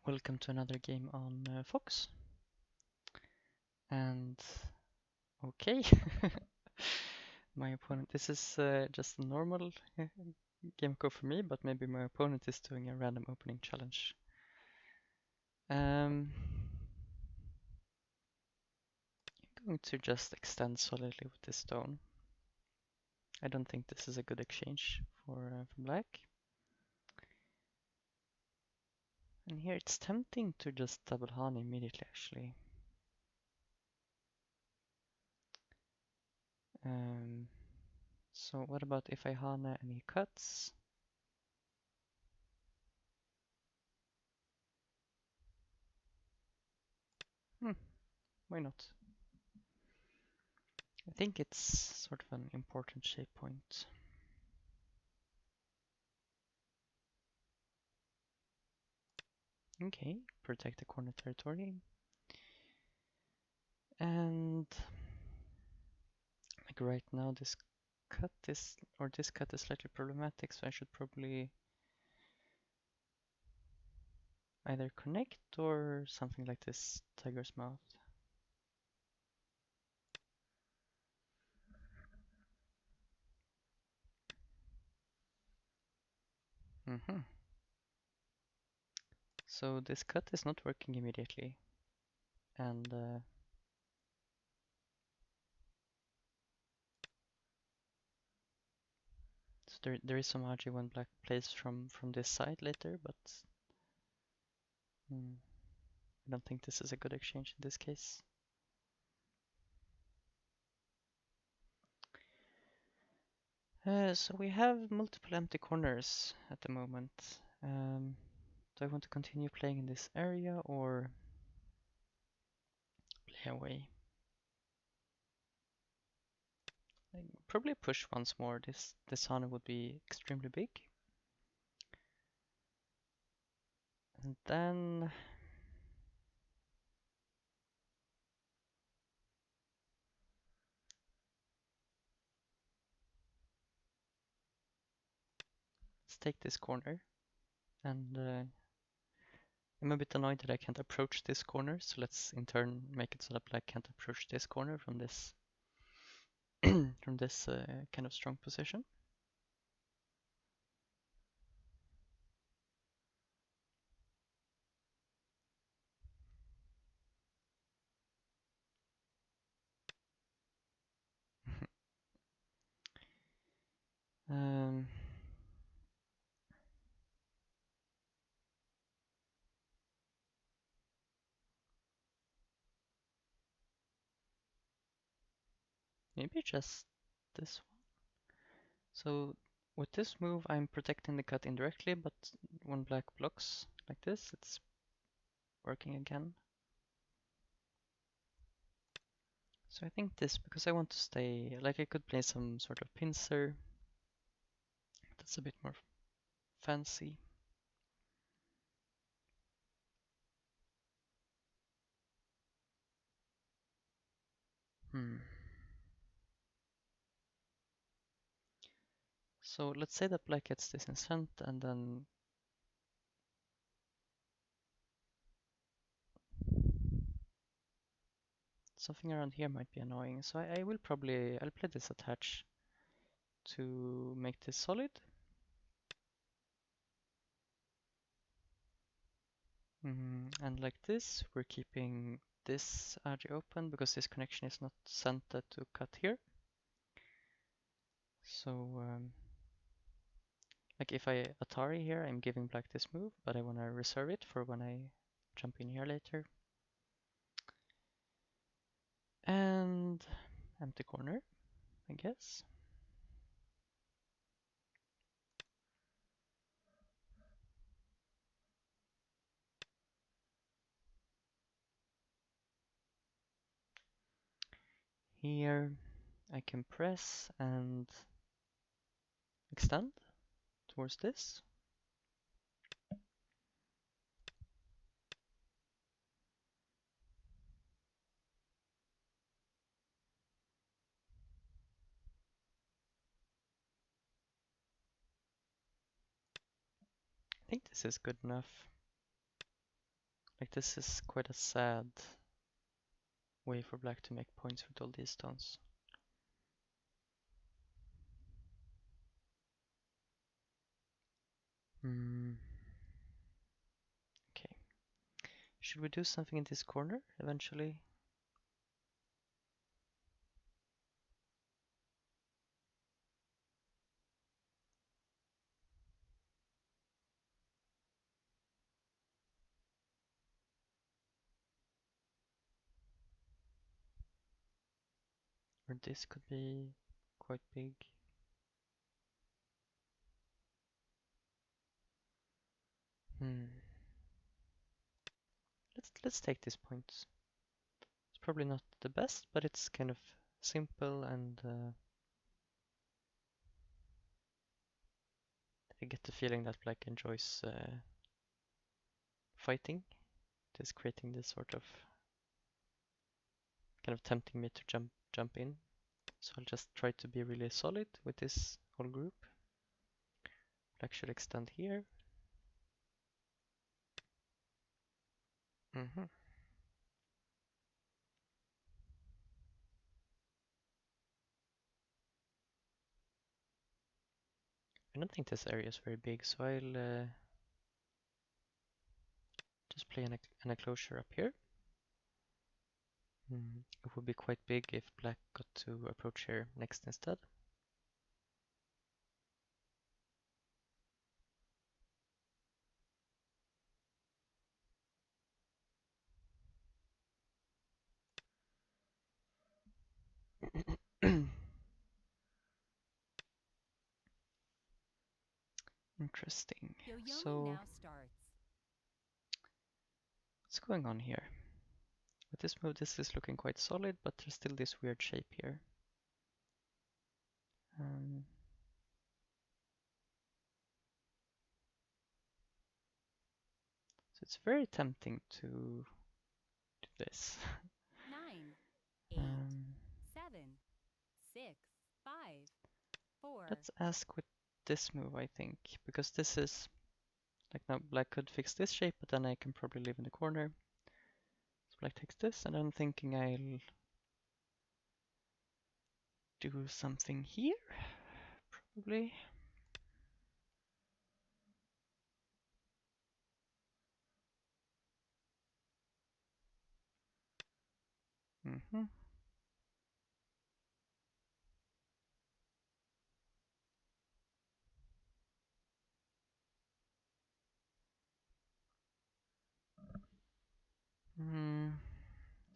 Welcome to another game on Fox. And okay, my opponent. This is just a normal game code for me, but maybe my opponent is doing a random opening challenge. I'm going to just extend solidly with this stone. I don't think this is a good exchange for black. And here it's tempting to just double Hani immediately, actually. So what about if I Hana and he cuts? Why not? I think it's sort of an important shape point. Okay, protect the corner territory. And like right now this cut is slightly problematic, so I should probably either connect or something like this tiger's mouth. So this cut is not working immediately, and so there is some RG when black plays from this side later, but I don't think this is a good exchange in this case. So we have multiple empty corners at the moment. Do I want to continue playing in this area or play away? Probably push once more. This Hana would be extremely big. And then let's take this corner. And I'm a bit annoyed that I can't approach this corner, so let's in turn make it so that black can't approach this corner from this from this kind of strong position. um, Maybe just this one. So with this move, I'm protecting the cut indirectly, but when black blocks like this, it's working again. So I think this, because I want to stay, like I could play some sort of pincer. That's a bit more fancy. So let's say that black gets this in cent and then something around here might be annoying. So I will probably, I'll play this attach to make this solid. And like this, we're keeping this RG open because this connection is not sent to cut here. So like if I Atari here, I'm giving black this move, but I want to reserve it for when I jump in here later. And empty corner, I guess. Here I can press and extend towards this. I think this is good enough. Like this is quite a sad way for black to make points with all these stones. Okay. Should we do something in this corner eventually? Or this could be quite big. Let's take this point. It's probably not the best, but it's kind of simple, and I get the feeling that black enjoys fighting. It is creating this sort of kind of tempting me to jump in. So I'll just try to be really solid with this whole group. Black should extend here. I don't think this area is very big, so I'll just play an enclosure up here. It would be quite big if black got to approach here next instead. Interesting. So now starts. what's going on here? With this move, this is looking quite solid, but there's still this weird shape here. So it's very tempting to do this. 9, 8, 7, 6, 5, 4. Let's ask with this move, I think, because this is like now black could fix this shape, but then I can probably live in the corner. So black takes this, and I'm thinking I'll do something here, probably.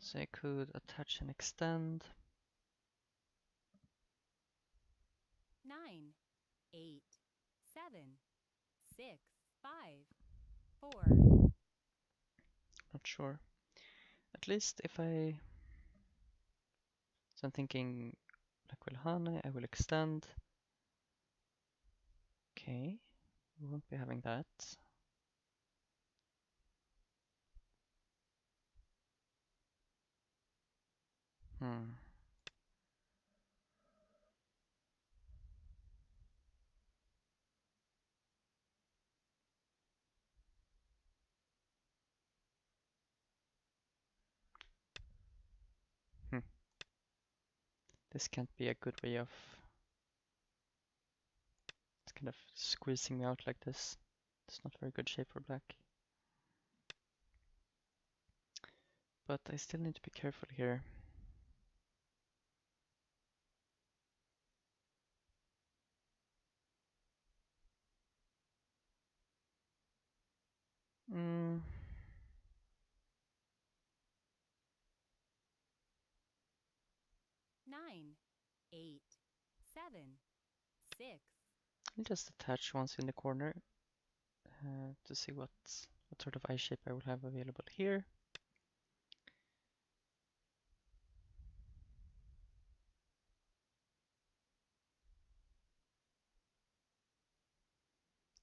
So I could attach and extend. 9, 8, 7, 6, 5, 4. Not sure. At least if I... So I'm thinking black will honey, I will extend. Okay, we won't be having that. This can't be a good way of... It's kind of squeezing me out like this. It's not very good shape for black. But I still need to be careful here. Mm. 9, 8, 7, 6. I'll just attach once in the corner to see what sort of eye shape I will have available here.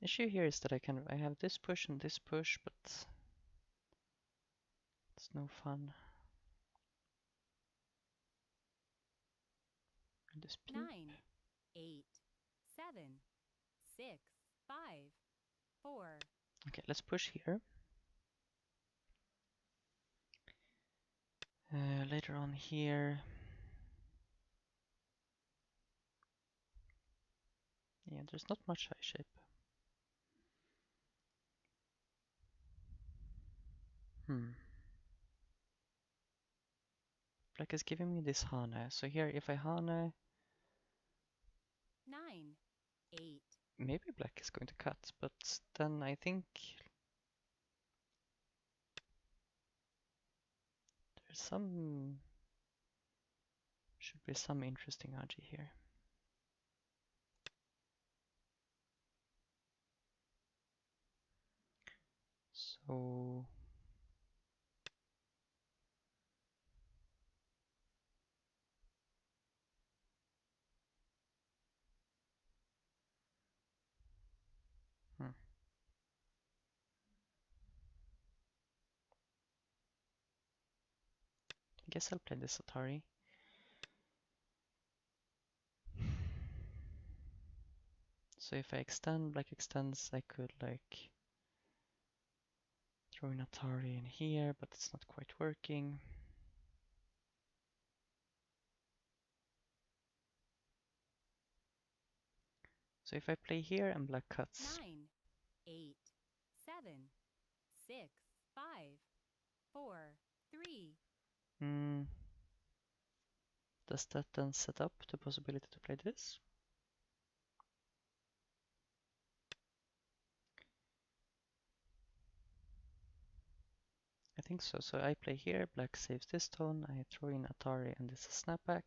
Issue here is that I have this push and this push, but it's no fun. And this P. 9, 8, 7, 6, 5, 4. Okay, let's push here. Later on here. Yeah, there's not much high shape. Black is giving me this Hane. So here, if I Hane, 9, 8, maybe black is going to cut, but then I think there's should be some interesting Aji here. So I guess I'll play this Atari. So if I extend, black extends, I could like throw in Atari in here, but it's not quite working. So if I play here and black cuts. 9, 8, 7, 6, 5, 4, 3. Does that then set up the possibility to play this? I think so. So I play here, black saves this tone, I throw in Atari and this is snapback.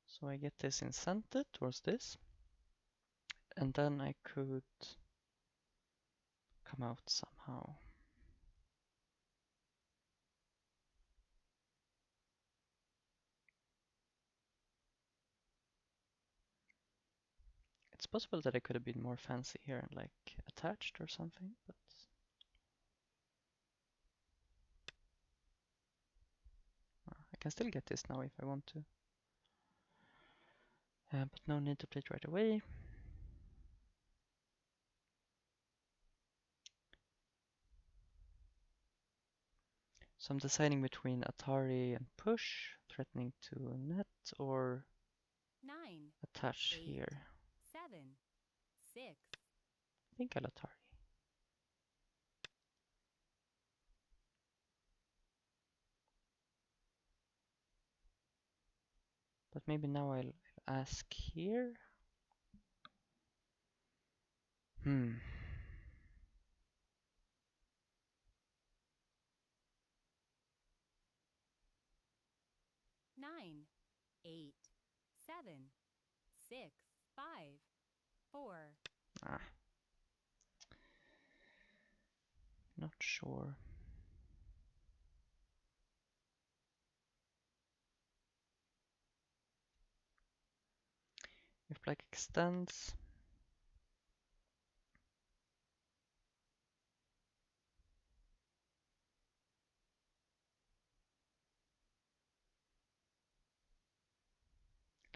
So I get this incented towards this. And then I could come out somehow. It's possible that I could have been more fancy here and like attached or something, but I can still get this now if I want to. But no need to play it right away. So I'm deciding between Atari and push, threatening to net, or 9, attach 8, here. 7, 6. I think I'll Atari. But maybe now I'll ask here. 9, 8, 7, 6, 5, 4. Not sure. If black extends,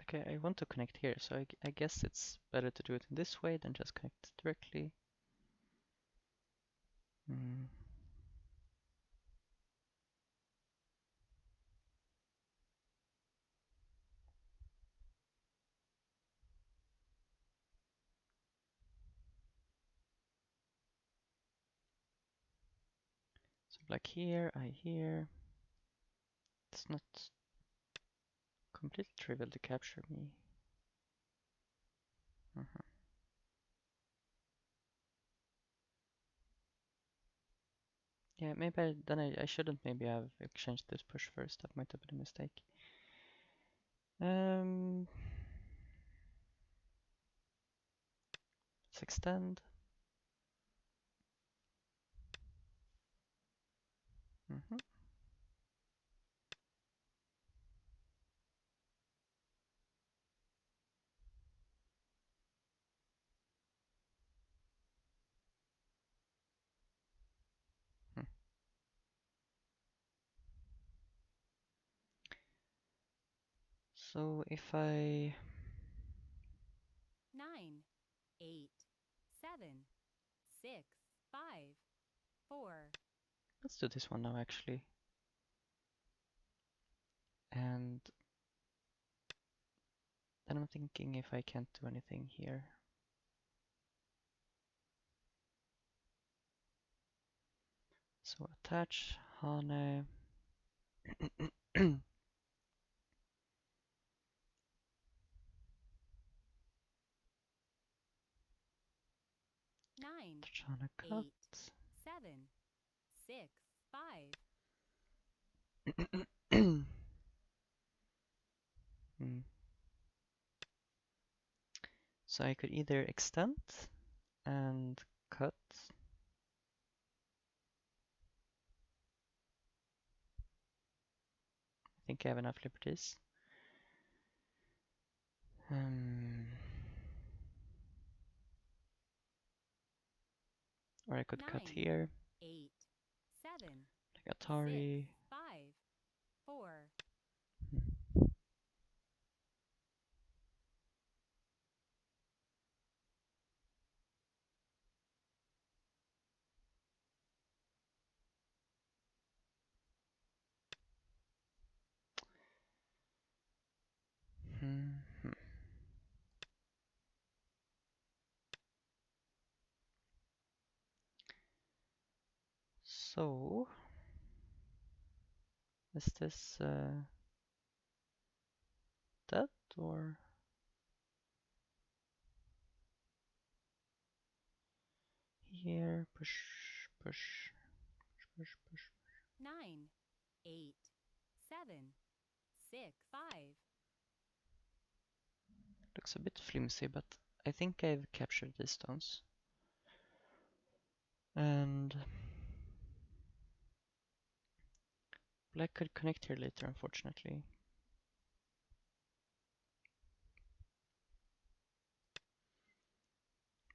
okay, I want to connect here, so I guess it's better to do it in this way than just connect directly. So black here, I here. It's not completely trivial to capture me. Yeah, maybe I shouldn't maybe have exchanged this push first. That might have been a mistake. Let's extend. So if I 9, 8, 7, 6, 5, 4. Let's do this one now, actually. And then I'm thinking if I can't do anything here. So attach Hane. 9, Attach Hane 8, cut. 7, 6, 5. Hmm. So I could either extend and cut. I think I have enough liberties. Or I could cut 9, here, 8, 7, like 6, Atari. 5, 4. Hmm. So, is this dead or? Here, push, push, push, push. 9, 8, 7, 6, 5. Looks a bit flimsy, but I think I've captured these stones. And black could connect here later, unfortunately.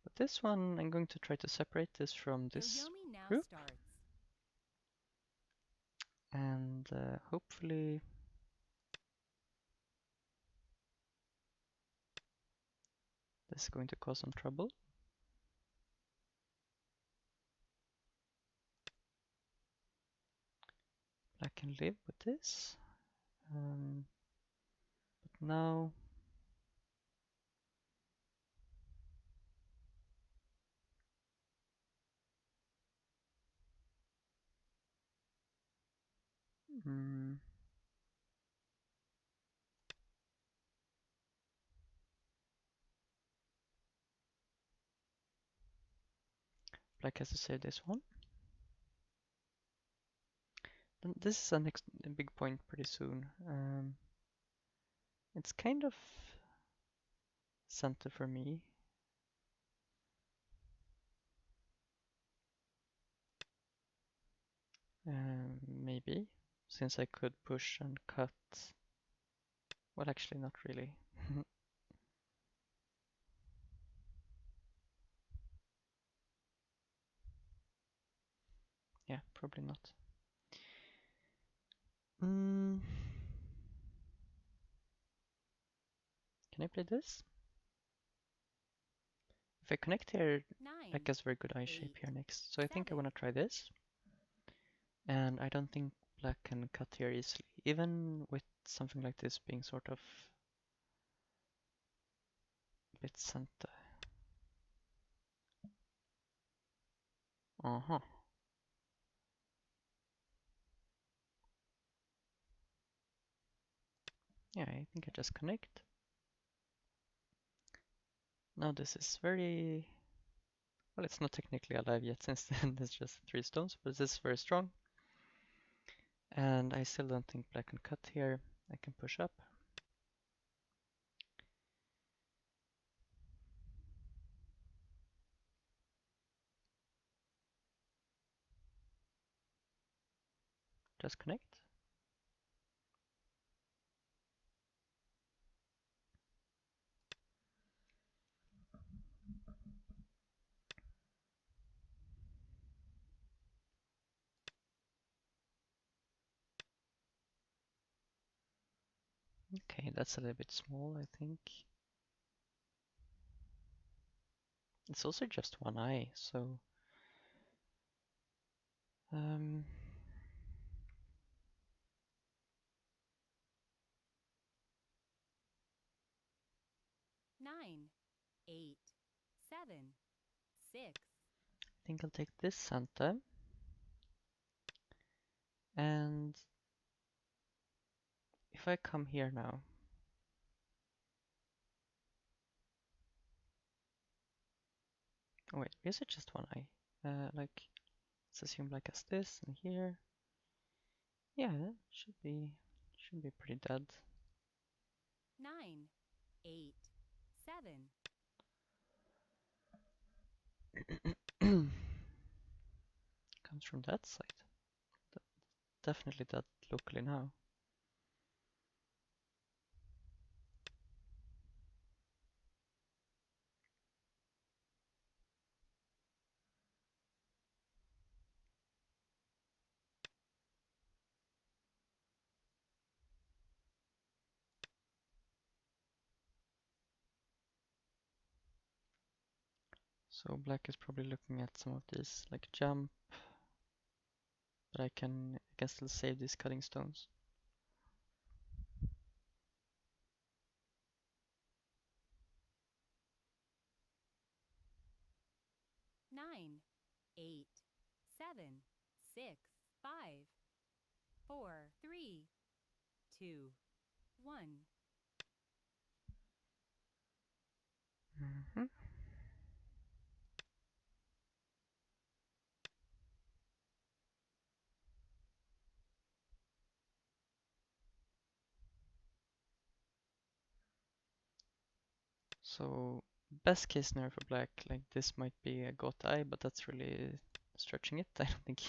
But this one, I'm going to try to separate this from this Yoyomi now group. starts. And hopefully this is going to cause some trouble. Black can live with this. But now black has to save this one. Then this is a big point pretty soon. It's kind of center for me. Maybe, since I could push and cut. Well, actually, not really. Yeah, probably not. Can I play this? If I connect here, 9, black has very good eye shape 8, here next. So I think I 7. want to try this. And I don't think black can cut here easily, even with something like this being sort of a bit center. Uh-huh. Yeah, I think I just connect. Now this is very... Well, it's not technically alive yet since then it's just 3 stones, but this is very strong. And I still don't think black can cut here. I can push up. Just connect. Okay, that's a little bit small, I think. It's also just one eye, so Um, 9, 8, 7, 6, I think I'll take this Santa. And if I come here now, oh wait, is it just one eye? Like, let's assume like as this and here. Yeah, that should be pretty dead. 9, 8, 7, Comes from that side. Definitely dead locally now. So black is probably looking at some of these, like jump, but I can still save these cutting stones. nine, 8, 7, 6, 5, 4, 3, 2, 1. Mm-hmm. So best case scenario for black, like this might be a got eye, but that's really stretching it. I don't think.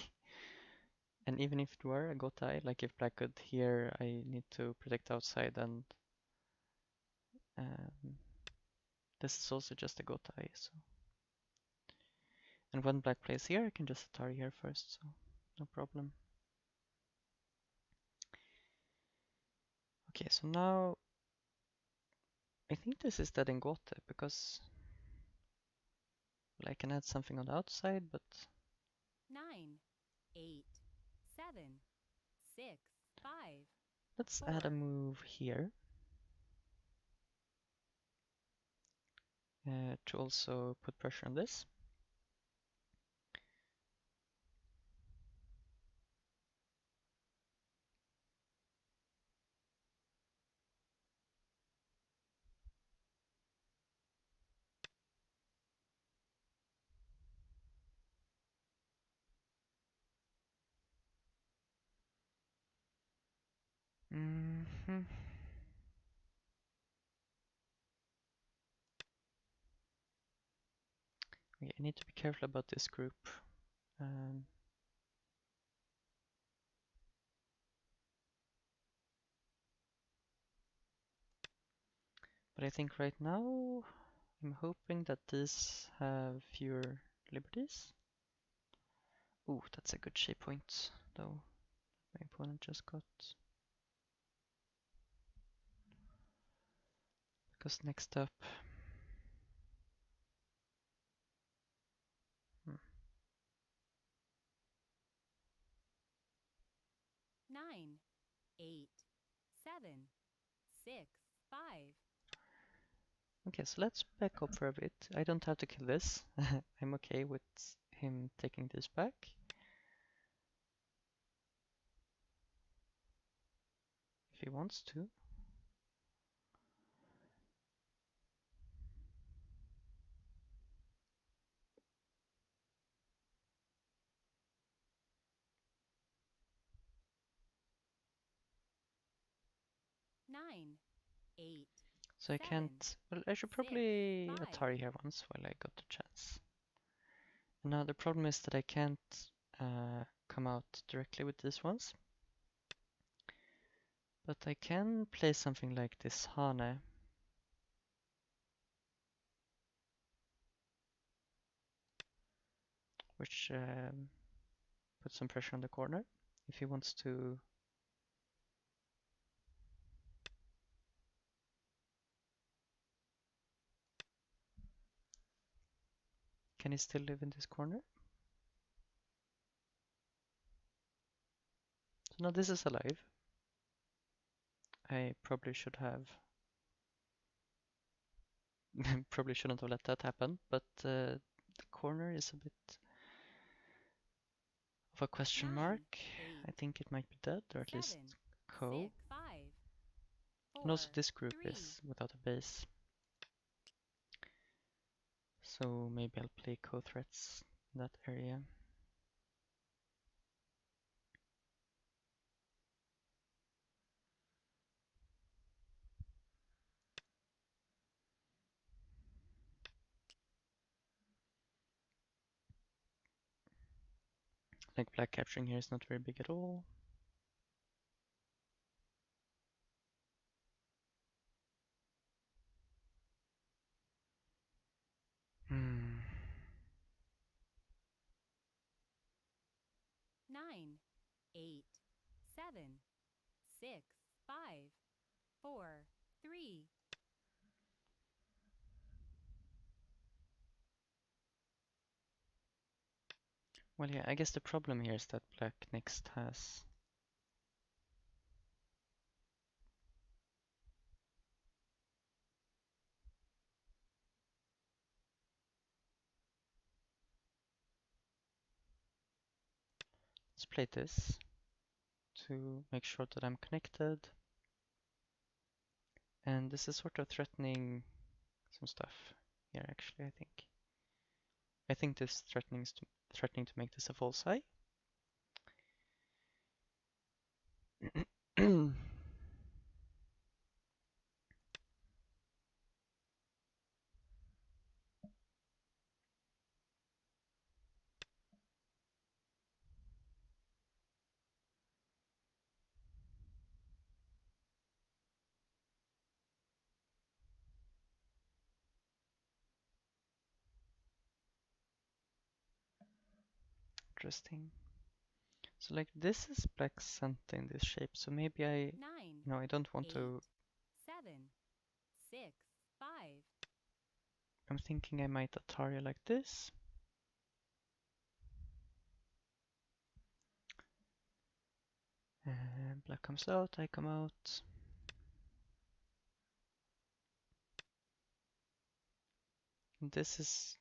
And even if it were a got eye, like if black could here, I need to protect outside, and um, this is also just a got eye. So, and when black plays here, I can just Atari here first, so no problem. Okay, so now I think this is dead in Gote because well, I can add something on the outside, but 9, 8, 7, 6, 5, let's add a 4. move here to also put pressure on this. Mm-hmm. Okay, I need to be careful about this group. Um, but I think right now I'm hoping that these have fewer liberties. Ooh, that's a good shape point, though my opponent just got. Because next up, 9, 8, 7, 6, 5. okay, so let's back up for a bit. I don't have to kill this. I'm okay with him taking this back. If he wants to. Nine, 8, So I 7, can't. Well, I should 6, probably 5. Atari here once while I got the chance. And now the problem is that I can't come out directly with these ones. But I can play something like this Hane. Which puts some pressure on the corner. If he wants to. Can he still live in this corner? So now this is alive. I probably should have probably shouldn't have let that happen, but the corner is a bit of a question 9, mark. 8, I think it might be dead, or at 7, least co. 6, 5, And also 4, this group 3, is without a base. So maybe I'll play co-threats in that area. Like black capturing here is not very big at all. Hmm. 9, 8, 7, 6, 5, 4, 3, Well, yeah, I guess the problem here is that black next has let's play this to make sure that I'm connected. And this is sort of threatening some stuff here, actually, I think. I think this threatening to make this a false eye. Interesting. So like this is black center in this shape, so maybe 9, I don't want 8, to, 7, 6, 5, I'm thinking I might Ataria like this. And black comes out, I come out. And this is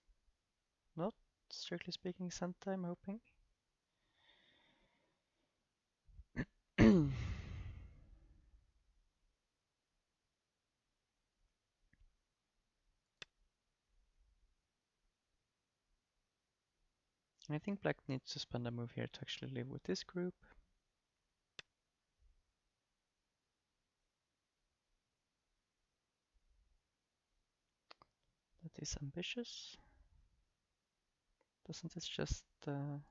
not, strictly speaking, center, I'm hoping. I think black needs to spend a move here to actually live with this group. That is ambitious. Doesn't this just die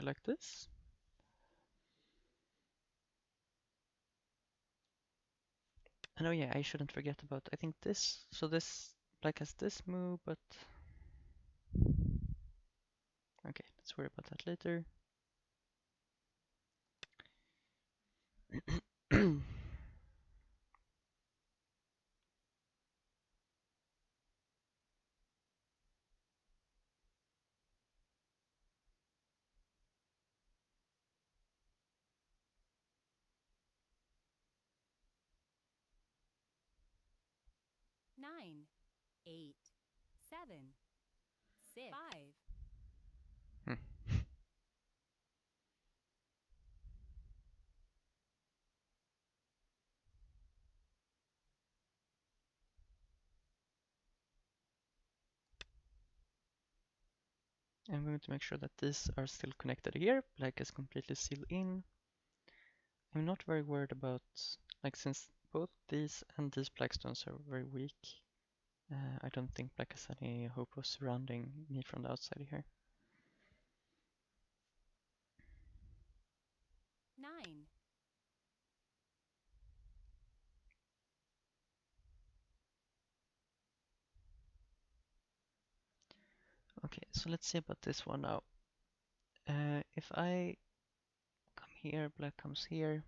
like this? And oh yeah, I shouldn't forget about, I think this, so this, black has this move, but okay, let's worry about that later. nine, 8, 7, 6, 5. Hmm. I'm going to make sure that these are still connected here. Black is completely sealed in. I'm not very worried about, like, since both these and these black stones are very weak, I don't think black has any hope of surrounding me from the outside here. 9, Okay, so let's see about this one now. If I come here, black comes here.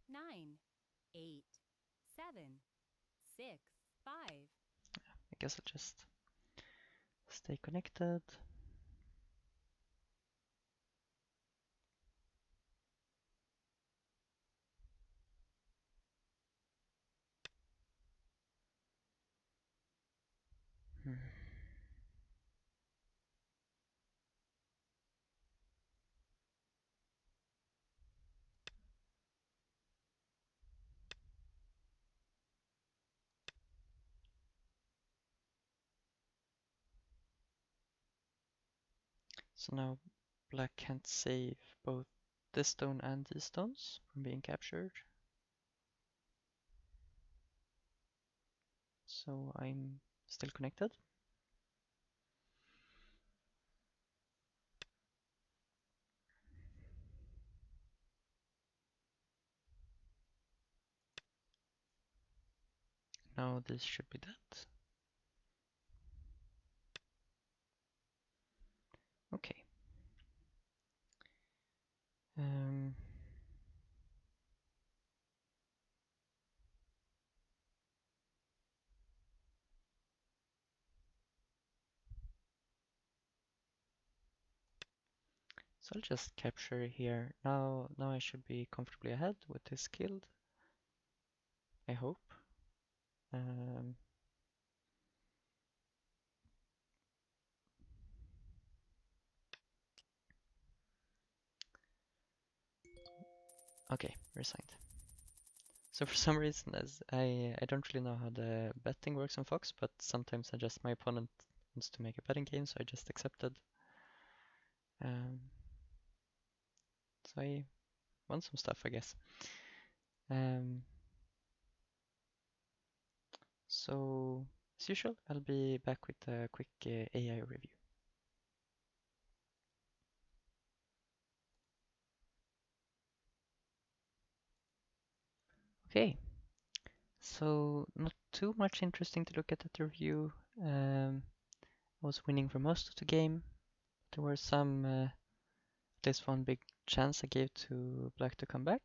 9, 8, 7, 6, 5. I guess I'll just stay connected. So now black can't save both this stone and these stones from being captured. So I'm still connected. Now this should be that. Okay. Um, so I'll just capture here. Now I should be comfortably ahead with this killed. I hope. Um, okay, resigned. So for some reason, as I don't really know how the betting works on Fox, but sometimes I just my opponent wants to make a betting game, so I just accepted. Um, so I won some stuff, I guess. Um, so as usual, I'll be back with a quick AI review. Okay, so not too much interesting to look at the review. I was winning for most of the game. There were some, at least one big chance I gave to black to come back.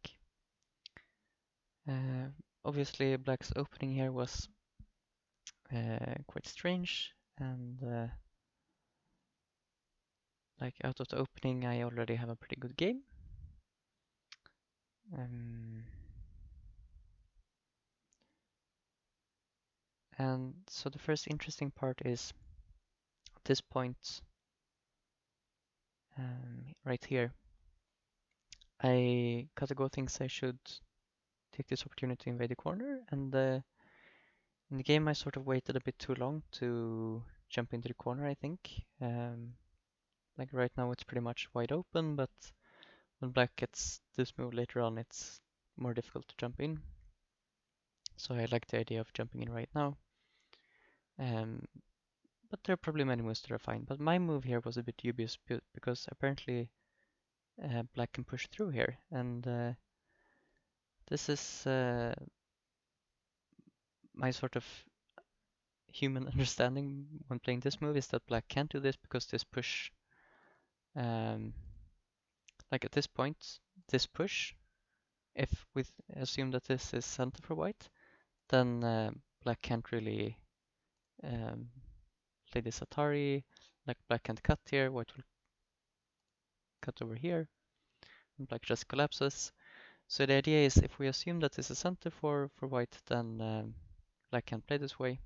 Uh, Obviously, black's opening here was quite strange, and like out of the opening, I already have a pretty good game. And so the first interesting part is at this point right here. Katago thinks I should take this opportunity to invade the corner, and in the game I sort of waited a bit too long to jump into the corner, I think. Like right now it's pretty much wide open, but when black gets this move later on, it's more difficult to jump in. So I like the idea of jumping in right now. But there are probably many moves that are fine. But my move here was a bit dubious because apparently black can push through here. And this is my sort of human understanding when playing this move is that black can't do this because this push, like at this point, this push, if we assume that this is center for white, then black can't really play this Atari, like black can't cut here, white will cut over here, and black just collapses. So the idea is if we assume that this is center for white, then black can play this way.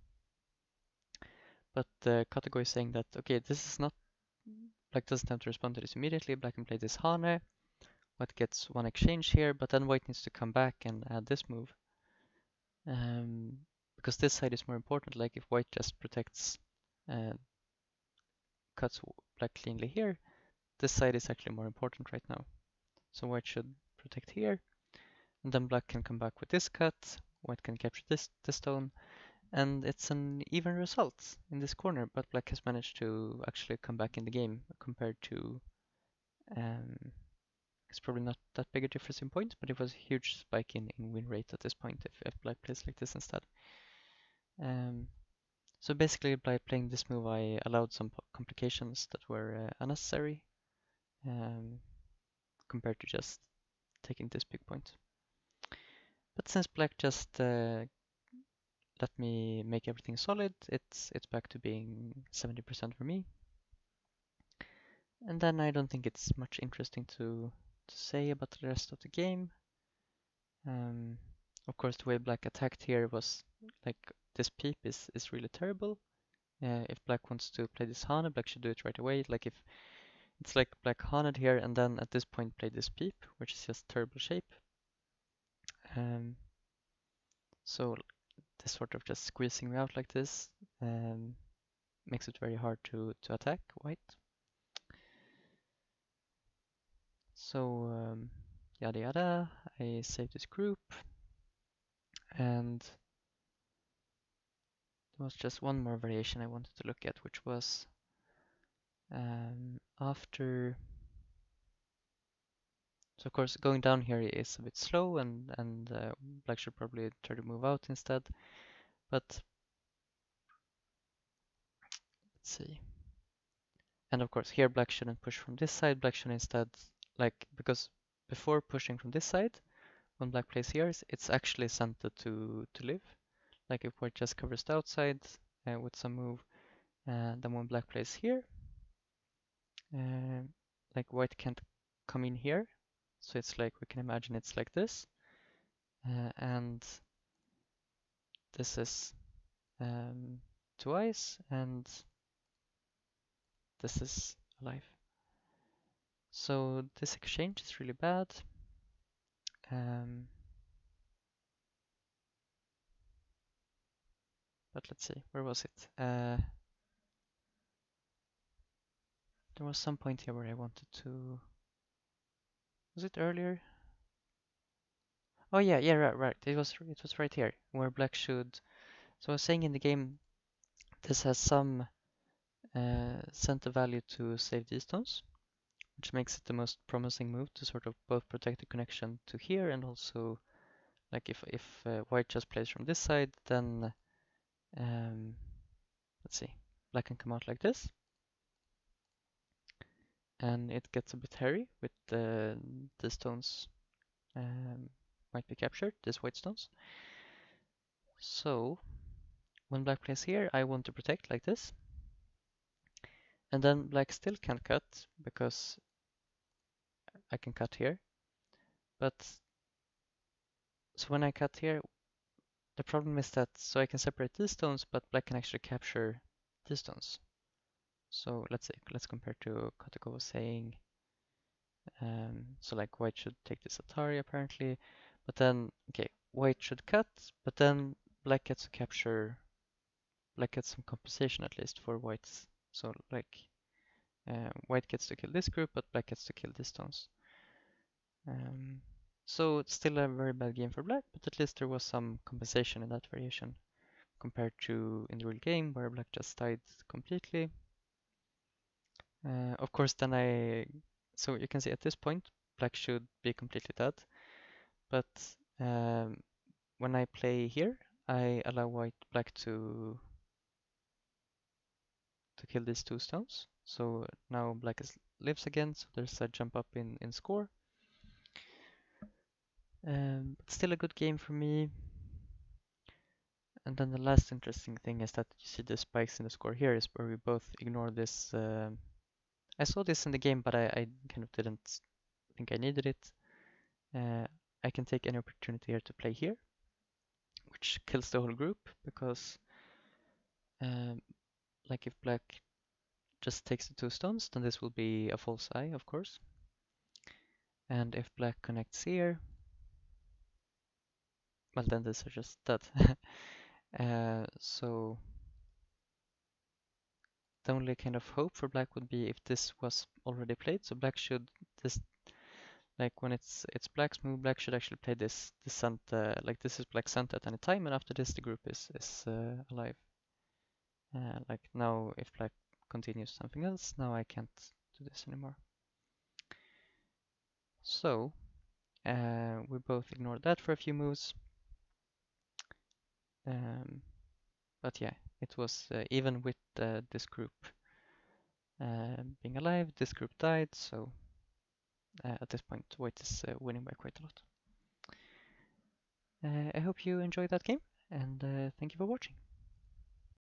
But Katago is saying that, okay, this is not, black doesn't have to respond to this immediately, black can play this Hane, white gets one exchange here, but then white needs to come back and add this move. Because this side is more important, like if white just protects, cuts black cleanly here, this side is actually more important right now. So white should protect here, and then black can come back with this cut, white can capture this stone, and it's an even result in this corner, but black has managed to actually come back in the game compared to, it's probably not that big a difference in points, but it was a huge spike in win rate at this point if black plays like this instead. So basically by playing this move I allowed some complications that were unnecessary compared to just taking this big point. But since black just let me make everything solid, it's back to being 70% for me. And then I don't think it's much interesting to say about the rest of the game. Of course, the way black attacked here was like this peep is really terrible. If black wants to play this Hane, black should do it right away. Like if it's like black Haned here and then at this point play this peep, which is just terrible shape. So this sort of just squeezing me out like this makes it very hard to attack white. So yada yada, I save this group, and there was just one more variation I wanted to look at, which was after. So of course going down here is a bit slow, and black should probably try to move out instead. But let's see. And of course here black shouldn't push from this side. Black should instead, like, because before pushing from this side, when black plays here, it's actually sent it to live. Like if white just covers the outside with some move, then when black plays here, like white can't come in here. So it's like, we can imagine it's like this. And this is twice, and this is alive. So this exchange is really bad. But let's see, where was it? There was some point here where I wanted to. Was it earlier? Oh yeah, right. It was right here where black should. So I was saying in the game, this has some center value to save these stones, which makes it the most promising move to sort of both protect the connection to here and also, like if white just plays from this side, then let's see, black can come out like this, and it gets a bit hairy with the stones might be captured, these white stones. So when black plays here, I want to protect like this. And then black still can't cut because I can cut here. But so when I cut here, the problem is that so I can separate these stones, but black can actually capture these stones. So let's compare to Kotoko was saying. So like white should take this Atari apparently, but then okay, white should cut, but then black gets to capture, black gets some compensation at least for white's. So like white gets to kill this group, but black gets to kill these stones. So it's still a very bad game for black, but at least there was some compensation in that variation compared to in the real game where black just died completely. Of course, so you can see at this point, black should be completely dead, but when I play here, I allow black to kill these two stones. So now black lives again, so there's a jump up in score. But still a good game for me. And then the last interesting thing is that you see the spikes in the score here is where we both ignore this. I saw this in the game, but I kind of didn't think I needed it. I can take any opportunity here to play here, which kills the whole group because like if black just takes the two stones, then this will be a false eye, of course. And if black connects here, well then this is just dead. So the only kind of hope for black would be if this was already played. So black should this, like when it's black's move, black should actually play this scent, like this is black scent at any time, and after this the group is alive. Like now if black continues something else, now I can't do this anymore. So we both ignored that for a few moves. But yeah, it was even with this group being alive, this group died, so at this point white is winning by quite a lot. I hope you enjoyed that game, and thank you for watching.